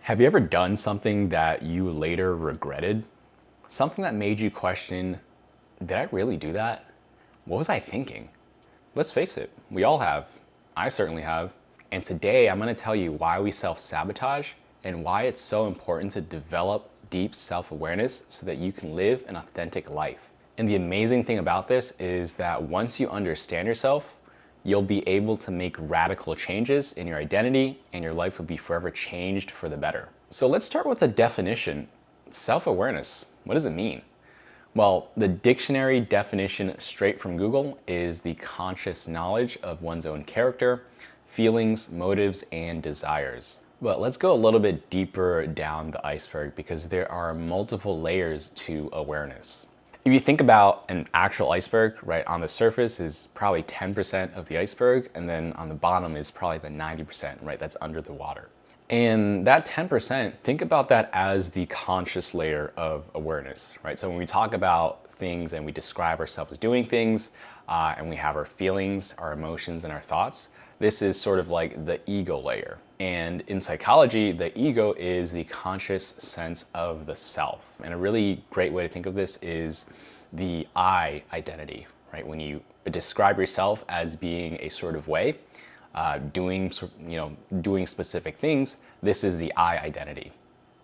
Have you ever done something that you later regretted? Something that made you question, did I really do that? What was I thinking? Let's face it, we all have. I certainly have. And today I'm going to tell you why we self-sabotage and why it's so important to develop deep self-awareness so that you can live an authentic life. And the amazing thing about this is that once you understand yourself, you'll be able to make radical changes in your identity and your life will be forever changed for the better. So let's start with a definition. Self-awareness, what does it mean? Well, the dictionary definition straight from Google is the conscious knowledge of one's own character, feelings, motives, and desires. But let's go a little bit deeper down the iceberg because there are multiple layers to awareness. If you think about an actual iceberg, right, on the surface is probably 10% of the iceberg, and then on the bottom is probably the 90%, right, that's under the water. And that 10%, think about that as the conscious layer of awareness, right? So when we talk about things and we describe ourselves as doing things, and we have our feelings, our emotions, and our thoughts, this is sort of like the ego layer. And in psychology, the ego is the conscious sense of the self. And a really great way to think of this is the I identity, right? When you describe yourself as being a sort of way, doing specific things, this is the I identity.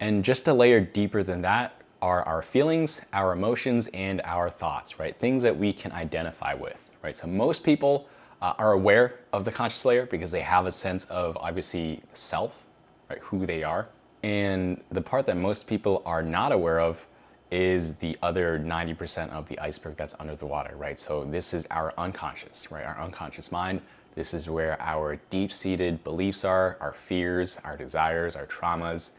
And just a layer deeper than that are our feelings, our emotions, and our thoughts, right? Things that we can identify with, right? So most people are aware of the conscious layer because they have a sense of obviously self, right? Who they are. And the part that most people are not aware of is the other 90% of the iceberg that's under the water, right? So this is our unconscious, right? Our unconscious mind. This is where our deep-seated beliefs are, our fears, our desires, our traumas,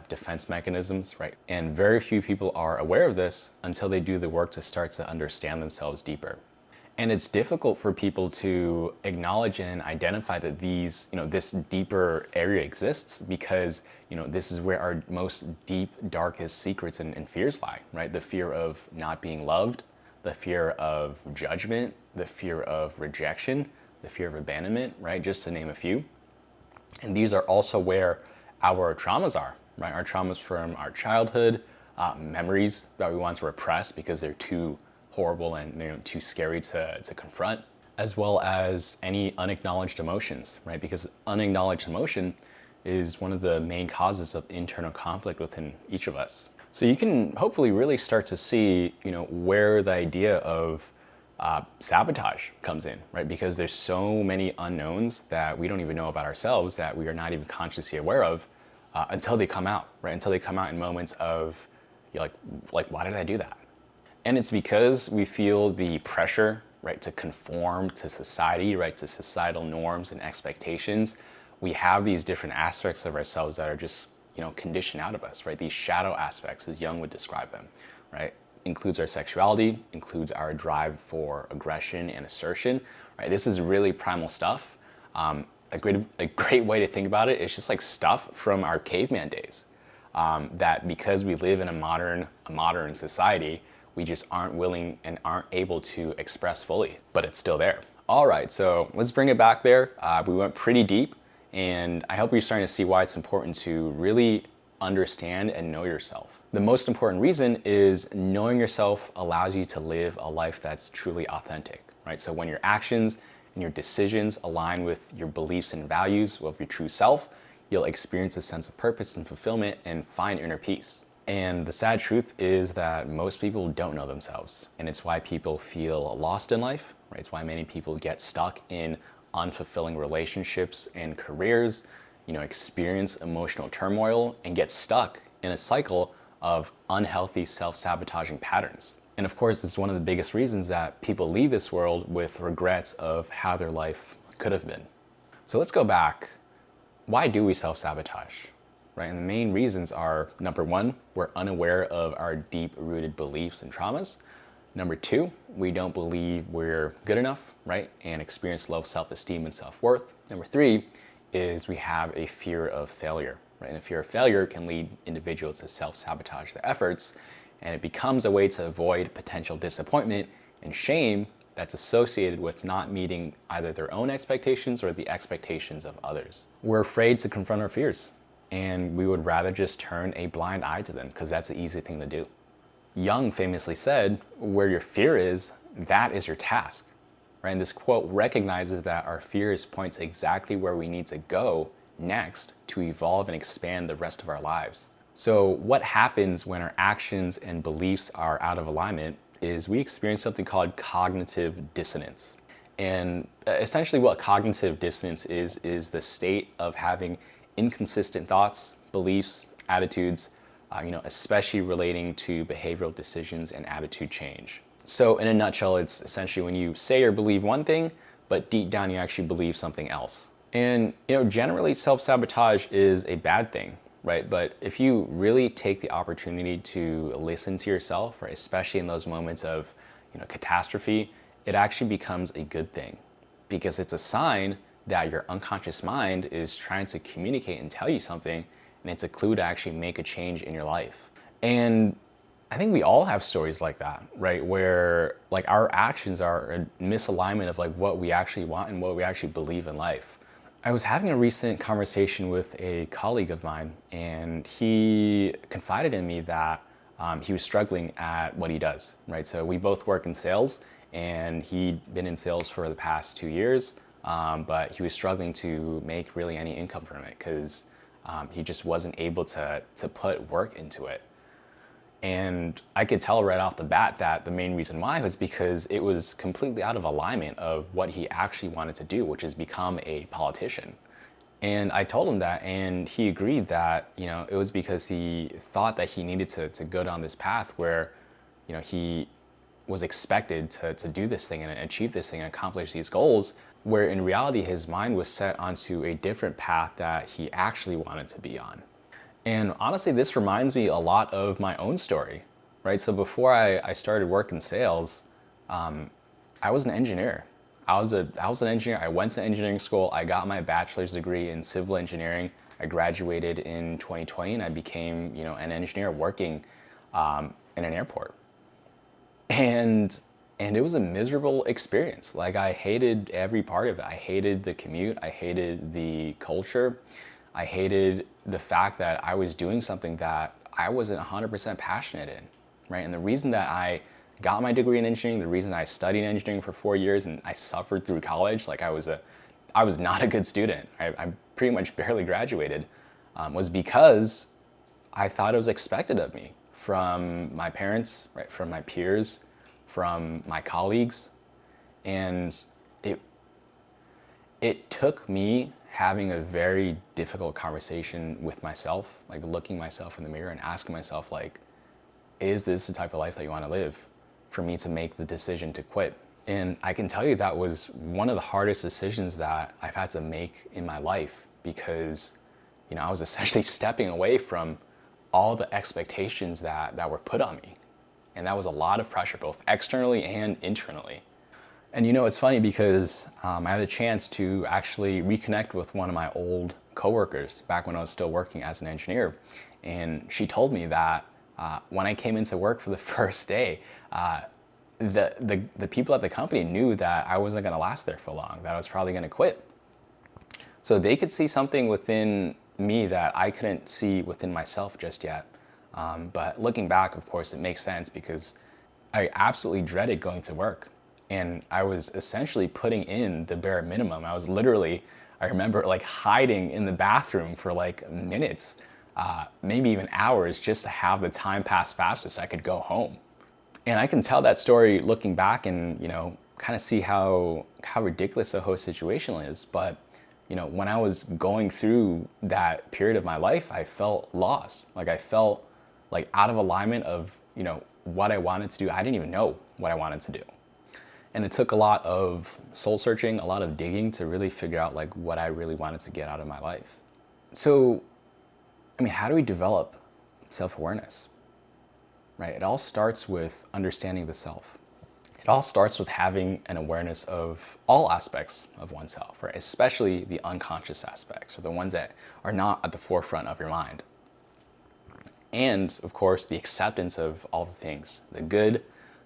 defense mechanisms, right? And very few people are aware of this until they do the work to start to understand themselves deeper. And it's difficult for people to acknowledge and identify that this deeper area exists because, this is where our most deep, darkest secrets and fears lie, right? The fear of not being loved, the fear of judgment, the fear of rejection, the fear of abandonment, right? Just to name a few. And these are also where our traumas are, right? Our traumas from our childhood, memories that we once repressed because they're too horrible and too scary to confront, as well as any unacknowledged emotions, right? Because unacknowledged emotion is one of the main causes of internal conflict within each of us. So you can hopefully really start to see, where the idea of sabotage comes in, right? Because there's so many unknowns that we don't even know about ourselves that we are not even consciously aware of until they come out, right? Until they come out in moments of, like, why did I do that? And it's because we feel the pressure, right, to conform to society, right, to societal norms and expectations. We have these different aspects of ourselves that are just, conditioned out of us, right? These shadow aspects, as Jung would describe them, right? Includes our sexuality, includes our drive for aggression and assertion, right? This is really primal stuff. A great way to think about it is just like stuff from our caveman days. That because we live in a modern society, we just aren't willing and aren't able to express fully, but it's still there. All right, so let's bring it back there. We went pretty deep, and I hope you're starting to see why it's important to really understand and know yourself. The most important reason is knowing yourself allows you to live a life that's truly authentic, right? So when your actions and your decisions align with your beliefs and values of your true self, you'll experience a sense of purpose and fulfillment and find inner peace. And the sad truth is that most people don't know themselves. And it's why people feel lost in life, right? It's why many people get stuck in unfulfilling relationships and careers, experience emotional turmoil and get stuck in a cycle of unhealthy self-sabotaging patterns. And of course, it's one of the biggest reasons that people leave this world with regrets of how their life could have been. So let's go back. Why do we self-sabotage? Right? And the main reasons are, number one, we're unaware of our deep-rooted beliefs and traumas. Number two, we don't believe we're good enough, right? And experience low self-esteem and self-worth. Number three is we have a fear of failure, right? And a fear of failure can lead individuals to self-sabotage their efforts, and it becomes a way to avoid potential disappointment and shame that's associated with not meeting either their own expectations or the expectations of others. We're afraid to confront our fears. and we would rather just turn a blind eye to them because that's the easy thing to do. Jung famously said, where your fear is, that is your task. Right? And this quote recognizes that our fears point to exactly where we need to go next to evolve and expand the rest of our lives. So what happens when our actions and beliefs are out of alignment is we experience something called cognitive dissonance. And essentially what cognitive dissonance is the state of having inconsistent thoughts, beliefs, attitudes, especially relating to behavioral decisions and attitude change. So in a nutshell, it's essentially when you say or believe one thing, but deep down you actually believe something else. And generally self-sabotage is a bad thing, right? But if you really take the opportunity to listen to yourself, right, especially in those moments of catastrophe, it actually becomes a good thing because it's a sign that your unconscious mind is trying to communicate and tell you something, and it's a clue to actually make a change in your life. And I think we all have stories like that, right? Where like our actions are a misalignment of like what we actually want and what we actually believe in life. I was having a recent conversation with a colleague of mine, and he confided in me that he was struggling at what he does, right? So we both work in sales, and he'd been in sales for the past 2 years, but he was struggling to make really any income from it because he just wasn't able to put work into it. And I could tell right off the bat that the main reason why was because it was completely out of alignment of what he actually wanted to do, which is become a politician. And I told him that, and he agreed that, it was because he thought that he needed to go down this path where, he was expected to do this thing and achieve this thing and accomplish these goals, where in reality his mind was set onto a different path that he actually wanted to be on. And honestly, this reminds me a lot of my own story, right? So before I started work in sales, I was an engineer. I was an engineer. I went to engineering school. I got my bachelor's degree in civil engineering. I graduated in 2020, and I became, an engineer working in an airport. And it was a miserable experience. Like I hated every part of it. I hated the commute. I hated the culture. I hated the fact that I was doing something that I wasn't 100% passionate in, right? And the reason that I got my degree in engineering, the reason I studied engineering for 4 years and I suffered through college, like I was not a good student. I pretty much barely graduated, was because I thought it was expected of me from my parents, right, from my peers, from my colleagues, and it took me having a very difficult conversation with myself, like looking myself in the mirror and asking myself, like, is this the type of life that you want to live, for me to make the decision to quit? And I can tell you that was one of the hardest decisions that I've had to make in my life because, I was essentially stepping away from all the expectations that were put on me. And that was a lot of pressure, both externally and internally. And it's funny because I had a chance to actually reconnect with one of my old coworkers back when I was still working as an engineer. And she told me that when I came into work for the first day, the people at the company knew that I wasn't going to last there for long, that I was probably going to quit. So they could see something within me that I couldn't see within myself just yet. But looking back, of course, it makes sense because I absolutely dreaded going to work. And I was essentially putting in the bare minimum. I remember like hiding in the bathroom for like minutes, maybe even hours, just to have the time pass faster so I could go home. And I can tell that story looking back and, kind of see how ridiculous the whole situation is. But, when I was going through that period of my life, I felt lost. Like I felt like out of alignment of, what I wanted to do. I didn't even know what I wanted to do. And it took a lot of soul searching, a lot of digging to really figure out like what I really wanted to get out of my life. So, how do we develop self-awareness? Right? It all starts with understanding the self. It all starts with having an awareness of all aspects of oneself, right? Especially the unconscious aspects, or the ones that are not at the forefront of your mind. And of course, the acceptance of all the things, the good,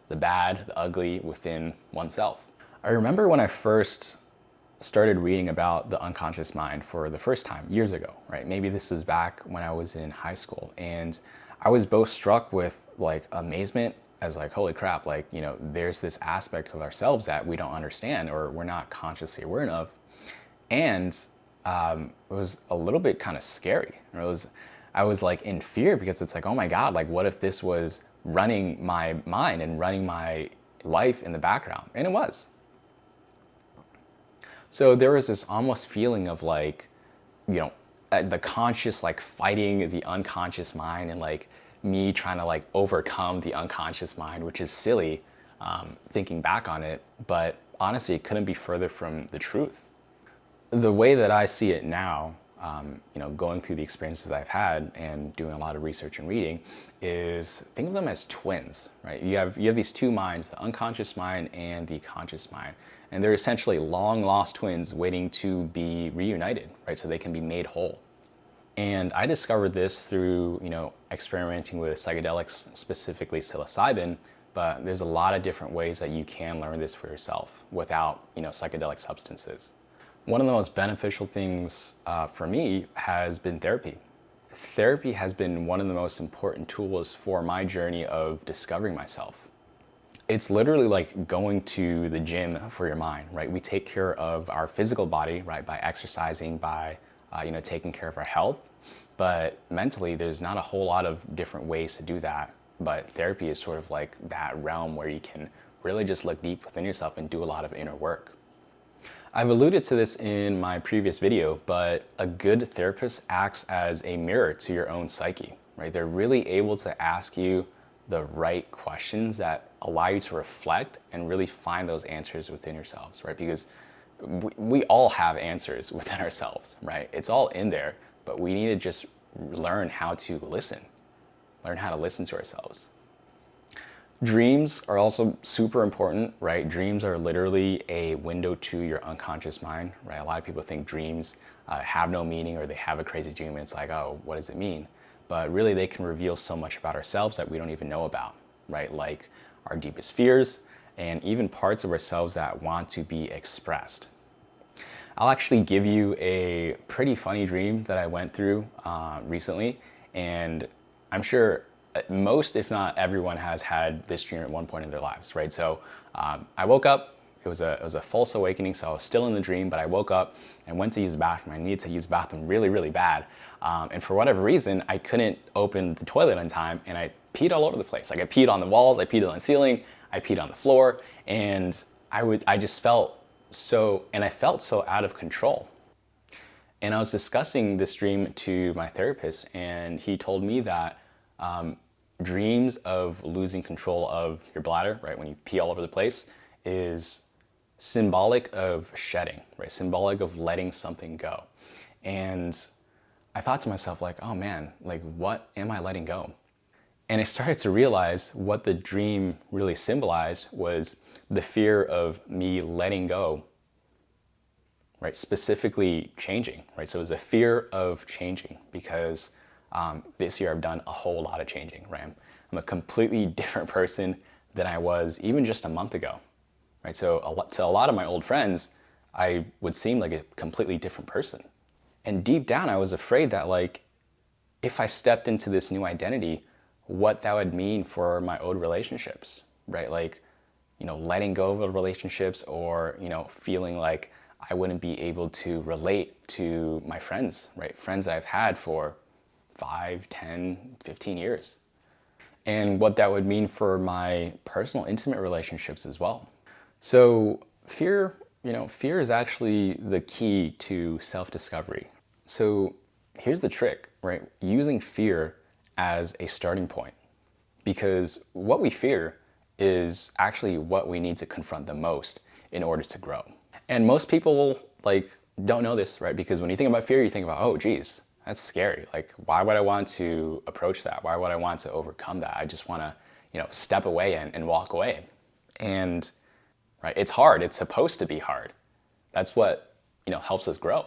the bad, the ugly within oneself. I remember when I first started reading about the unconscious mind for the first time years ago, right? Maybe this was back when I was in high school, and I was both struck with like amazement as like, holy crap, like, there's this aspect of ourselves that we don't understand or we're not consciously aware of. And it was a little bit kind of scary. I was like in fear because it's like, oh my God, like what if this was running my mind and running my life in the background? And it was. So there was this almost feeling of like, the conscious like fighting the unconscious mind, and like me trying to like overcome the unconscious mind, which is silly thinking back on it. But honestly, it couldn't be further from the truth. The way that I see it now, going through the experiences I've had and doing a lot of research and reading, is think of them as twins, right? You have these two minds, the unconscious mind and the conscious mind, and they're essentially long lost twins waiting to be reunited, right? So they can be made whole. And I discovered this through, experimenting with psychedelics, specifically psilocybin, but there's a lot of different ways that you can learn this for yourself without, psychedelic substances. One of the most beneficial things for me has been therapy. Therapy has been one of the most important tools for my journey of discovering myself. It's literally like going to the gym for your mind, right? We take care of our physical body, right, by exercising, by taking care of our health. But mentally, there's not a whole lot of different ways to do that. But therapy is sort of like that realm where you can really just look deep within yourself and do a lot of inner work. I've alluded to this in my previous video, but a good therapist acts as a mirror to your own psyche, right? They're really able to ask you the right questions that allow you to reflect and really find those answers within yourselves, right? Because we all have answers within ourselves, right? It's all in there, but we need to just learn how to listen to ourselves. Dreams are also super important, right? Dreams are literally a window to your unconscious mind, right? A lot of people think dreams have no meaning, or they have a crazy dream and it's like, oh, what does it mean? But really they can reveal so much about ourselves that we don't even know about, right? Like our deepest fears and even parts of ourselves that want to be expressed. I'll actually give you a pretty funny dream that I went through recently, and I'm sure most, if not everyone, has had this dream at one point in their lives, right? So I woke up, it was a false awakening, so I was still in the dream, but I woke up and went to use the bathroom. I needed to use the bathroom really, really bad. And for whatever reason, I couldn't open the toilet on time, and I peed all over the place. Like I peed on the walls, I peed on the ceiling, I peed on the floor, and I just felt so out of control. And I was discussing this dream to my therapist, and he told me that dreams of losing control of your bladder, right, when you pee all over the place, is symbolic of shedding, right, symbolic of letting something go. And I thought to myself, like, oh man, like what am I letting go? And I started to realize what the dream really symbolized was the fear of me letting go, right? Specifically changing, right? So it was a fear of changing because this year I've done a whole lot of changing, right? I'm a completely different person than I was even just a month ago, right? So to a lot of my old friends, I would seem like a completely different person. And deep down, I was afraid that like, if I stepped into this new identity, what that would mean for my old relationships, right? Like, letting go of the relationships, or, feeling like I wouldn't be able to relate to my friends, right? Friends that I've had for 5, 10, 15 years. And what that would mean for my personal, intimate relationships as well. So fear is actually the key to self-discovery. So here's the trick, right? Using fear as a starting point, because what we fear is actually what we need to confront the most in order to grow. And most people don't know this, right? Because when you think about fear, you think about, oh geez, that's scary. Like, why would I want to approach that? Why would I want to overcome that? I just want to, step away and walk away. And right, it's hard. It's supposed to be hard. That's what, helps us grow.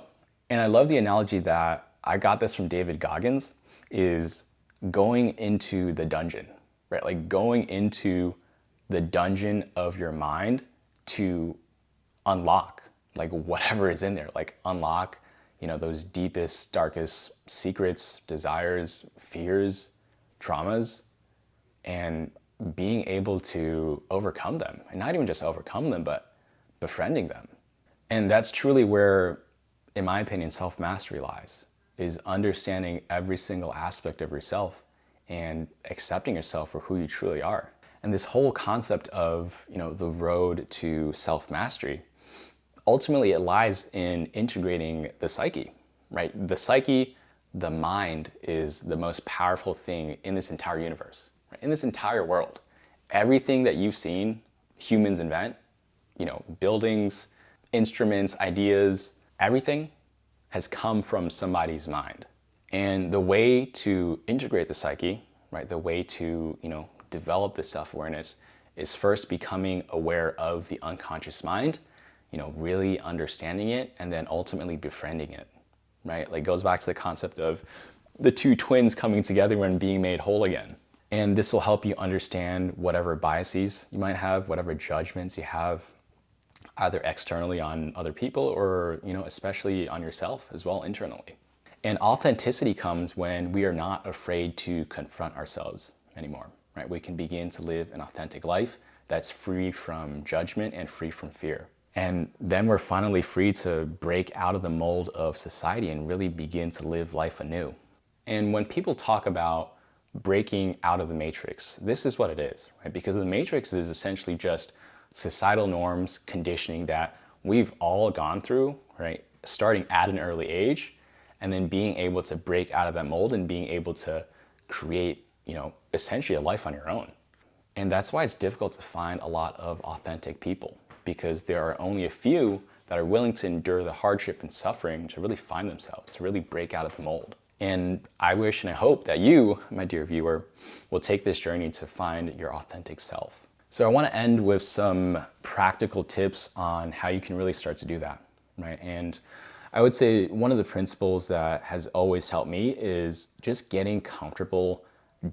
And I love the analogy that I got this from David Goggins, is going into the dungeon, right? Like going into the dungeon of your mind to unlock like whatever is in there, like unlock, those deepest, darkest secrets, desires, fears, traumas, and being able to overcome them. And not even just overcome them, but befriending them. And that's truly where, in my opinion, self-mastery lies, is understanding every single aspect of yourself and accepting yourself for who you truly are. And this whole concept of, the road to self-mastery, ultimately it lies in integrating the psyche, right? The psyche, the mind, is the most powerful thing in this entire universe, right? In this entire world. Everything that you've seen humans invent, buildings, instruments, ideas, everything has come from somebody's mind. And the way to integrate the psyche, right, the way to, develop this self-awareness is first becoming aware of the unconscious mind, really understanding it, and then ultimately befriending it, right? Like, goes back to the concept of the two twins coming together and being made whole again. And this will help you understand whatever biases you might have, whatever judgments you have, either externally on other people or, especially on yourself as well internally. And authenticity comes when we are not afraid to confront ourselves anymore, right? We can begin to live an authentic life that's free from judgment and free from fear. And then we're finally free to break out of the mold of society and really begin to live life anew. And when people talk about breaking out of the matrix, this is what it is, right? Because the matrix is essentially just societal norms, conditioning that we've all gone through, right? Starting at an early age, and then being able to break out of that mold and being able to create, essentially a life on your own. And that's why it's difficult to find a lot of authentic people, because there are only a few that are willing to endure the hardship and suffering to really find themselves, to really break out of the mold. And I wish and I hope that you, my dear viewer, will take this journey to find your authentic self. So I want to end with some practical tips on how you can really start to do that, right? And I would say one of the principles that has always helped me is just getting comfortable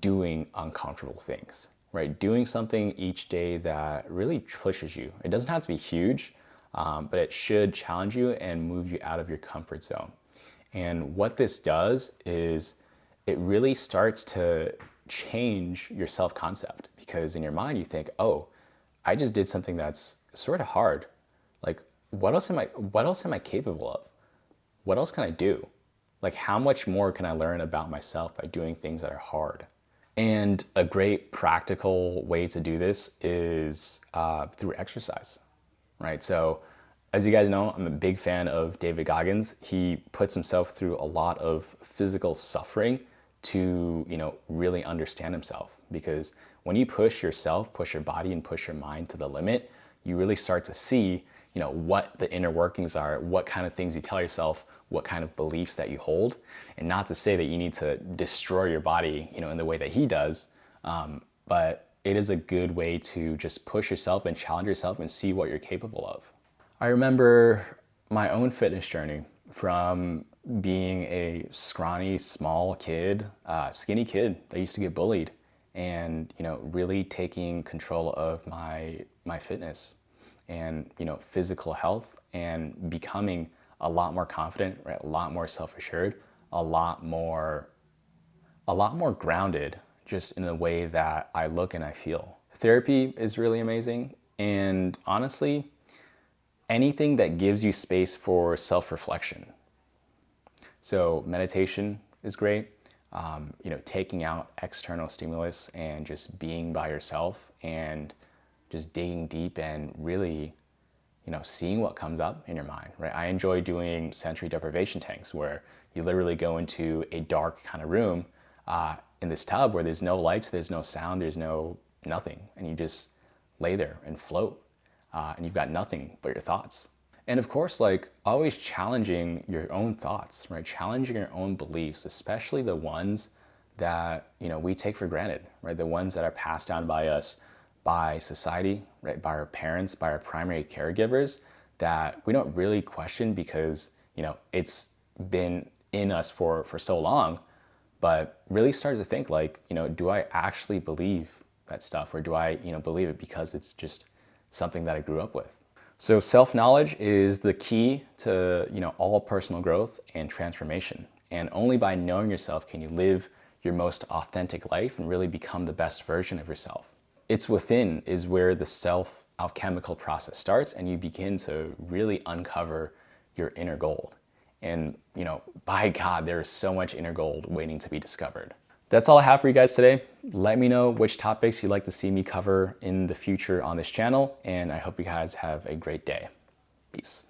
doing uncomfortable things, right? Doing something each day that really pushes you. It doesn't have to be huge, but it should challenge you and move you out of your comfort zone. And what this does is it really starts to change your self-concept, because in your mind you think, oh, I just did something that's sort of hard. Like, what else am I capable of? What else can I do? Like, how much more can I learn about myself by doing things that are hard? And a great practical way to do this is through exercise, right? So as you guys know, I'm a big fan of David Goggins. He puts himself through a lot of physical suffering to, really understand himself. Because when you push yourself, push your body and push your mind to the limit, you really start to see, what the inner workings are, what kind of things you tell yourself, what kind of beliefs that you hold. And not to say that you need to destroy your body, in the way that he does, but it is a good way to just push yourself and challenge yourself and see what you're capable of. I remember my own fitness journey from being a scrawny, small kid, skinny kid that used to get bullied, and really taking control of my fitness and physical health, and becoming a lot more confident, right? A lot more self-assured, a lot more grounded, just in the way that I look and I feel. Therapy is really amazing, and honestly, anything that gives you space for self-reflection. So meditation is great. Taking out external stimulus and just being by yourself and just digging deep and really, seeing what comes up in your mind, right? I enjoy doing sensory deprivation tanks, where you literally go into a dark kind of room in this tub where there's no lights, there's no sound, there's no nothing, and you just lay there and float, and you've got nothing but your thoughts. And of course, like, always challenging your own thoughts, right? Challenging your own beliefs, especially the ones that, we take for granted, right? The ones that are passed down by us, by society, right? By our parents, by our primary caregivers, that we don't really question because, it's been in us for so long, but really start to think like, do I actually believe that stuff? Or do I, believe it because it's just something that I grew up with? So self-knowledge is the key to, all personal growth and transformation. And only by knowing yourself can you live your most authentic life and really become the best version of yourself. It's within is where the self-alchemical process starts, and you begin to really uncover your inner gold. And, by God, there is so much inner gold waiting to be discovered. That's all I have for you guys today. Let me know which topics you'd like to see me cover in the future on this channel, and I hope you guys have a great day. Peace.